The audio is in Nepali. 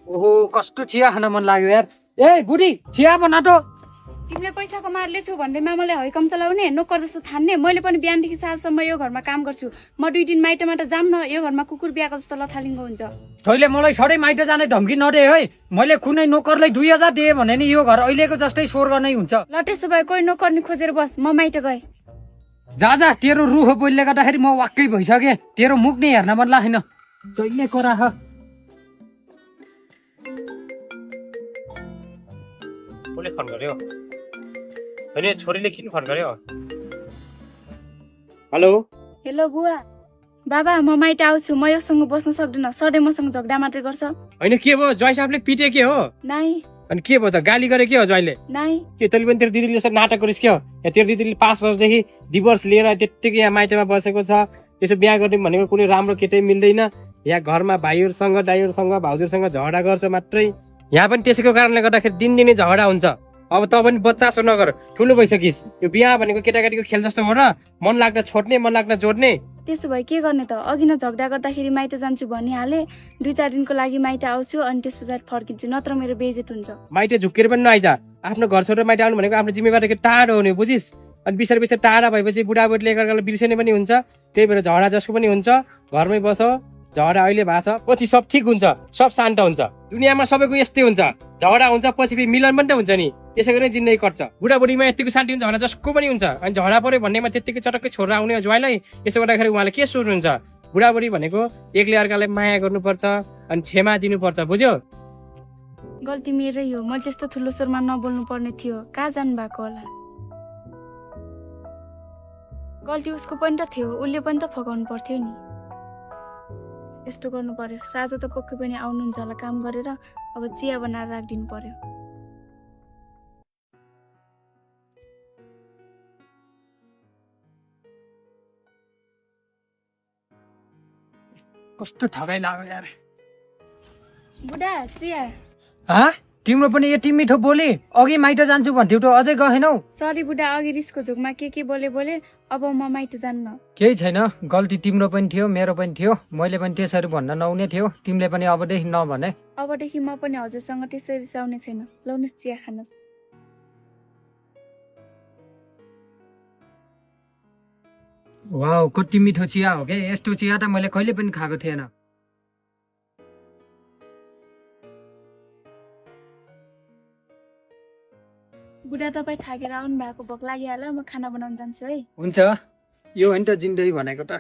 ओहो कस्तो चिया खान मन लाग्यो यार। ए बुढी चिया बना त। तिमीले पैसाको मारले छु भन्दै मामाले हैकम चलाउने नोकर जस्तो ठान्ने। मैले पनि बिहानदेखि साँझसम्म यो घरमा काम गर्छु। म 2 दिन माइटमा जाम न, यो घरमा कुकुर बियाएको जस्तो लथालिङ्ग हुन्छ। तैँले मलाई सधैँ माइत जाने धम्की नदे है। मैले कुनै नोकरलाई 2000 दिए भने नि यो घर अहिलेको जस्तै स्वर्ग नै हुन्छ। ल त्यसो भए कोही नोकर्नी खोजेर बस, म माइत गएँ। जा तेरो रुखो बोलले गर्दाखेरि म वाक्कै भइसकेँ। तेरो मुख नै हेर्न मन लागेन। जहिले कराह। कसले फोन गर्यो? अनि छोरीले किन फोन गर्यो? हेलो हेलो बुवा। बाबा म माइत आउँछु, म योसँग बस्न सक्दिनँ। सधैँ मसँग झगडा मात्रै गर्छ। होइन के भयो? ज्वाइँ साहबले पिटे के हो? नाइ अनि के भयो त? गाली गरे के हो ज्वाइँले? नाइ के तैँले पनि तेरो दिदीले यसरी नाटक गरिस् के हो? यहाँ तेरो दिदीले 5 वर्षदेखि डिभोर्स लिएर त्यत्तिकै यहाँ माइतमा बसेको छ। यसो बिहा गर्ने भनेको कुनै राम्रो केटै मिल्दैन। यहाँ घरमा भाइहरूसँग दाइहरूसँग भाउजूहरूसँग झगडा गर्छ मात्रै। यहाँ पनि त्यसैको कारणले गर्दाखेरि दिनदिनै झगडा हुन्छ। अब त पनि बच्चासो नगर, ठुलो भइसकिस्। यो बिहा भनेको केटाकेटीको खेल जस्तो हो र? मन लाग्दा छोड्ने, मन लाग्दा जोड्ने। त्यसो भए के गर्ने त? अघि न झगडा गर्दाखेरि माइत जान्छु भनिहाले। 2-4 दिनको लागि माइत आउँछु अनि त्यस पछाडि फर्किन्छु, नत्र मेरो बेइज्जत हुन्छ। माइते झुक्केर पनि नआइज। आफ्नो घर छोडेर माइते आउनु भनेको आफ्नो जिम्मेवारीको टाढो हुने, बुझिस्? अनि बिस्तारै टाढा भएपछि बुढाबुढीले एकअर्कालाई बिर्सिने पनि हुन्छ। त्यही भएर झगडा जसको पनि हुन्छ, घरमै बस। झगडा अहिले भएको छ, पछि सब ठिक हुन्छ, सब शान्त हुन्छ। दुनियाँमा सबैको यस्तै हुन्छ, झगडा हुन्छ पछि फेरि मिलन पनि त हुन्छ नि। त्यसै गरी जिन्दगी कट्छ। बुढाबुढीमा यतिको शान्ति हुन्छ, झगडा जसको पनि हुन्छ। अनि झगडा पर्यो भन्नेमा त्यत्तिकै चटक्कै छोडेर आउने ज्वाइँलाई यसो गर्दाखेरि उहाँले के सोच्नुहुन्छ? बुढाबुढी भनेको एकले अर्कालाई माया गर्नुपर्छ अनि क्षमा दिनुपर्छ, बुझ्यो? गल्ती मेरै हो, मैले त्यस्तो ठुलो स्वरमा नबोल्नु पर्ने थियो। कहाँ जानु भएको होला? गल्ती उसको पनि त थियो, उसले पनि त फकाउनु पर्थ्यो नि। यस्तो गर्नु पर्यो। साँझ त पक्कै पनि आउनुहुन्छ होला काम गरेर। अब चिया बनाएर राखिदिनु पर्यो। कस्तो ठगाइ लाग्यो यार। बुढा चिया। तिम्रो पनि यति मिठो बोली। अघि माइत जान्छु भन्थ्यौ त अझै गएनौ। सरी बुढा, अघि रिसको झोकमा के बोले। अब म माइत जान्न। केही छैन, गल्ती तिम्रो पनि थियो मेरो पनि थियो। मैले पनि त्यसरी भन्न नहुने थियो। तिमीले पनि अबदेखि नभने। अबदेखि म पनि हजुरसँग त्यसरी रिसाउने छैन। लौनुहोस् चिया खानुहोस्। वाउ कति मिठो चिया हो के। यस्तो चिया त मैले कहिले पनि खाएको थिएन। बुढा तपाईँ थाकेर आउनु भएको, भोक लागिहाल्यो। म खाना बनाउन जान्छु है। हुन्छ, यो होइन त जिन्दगी भनेको त।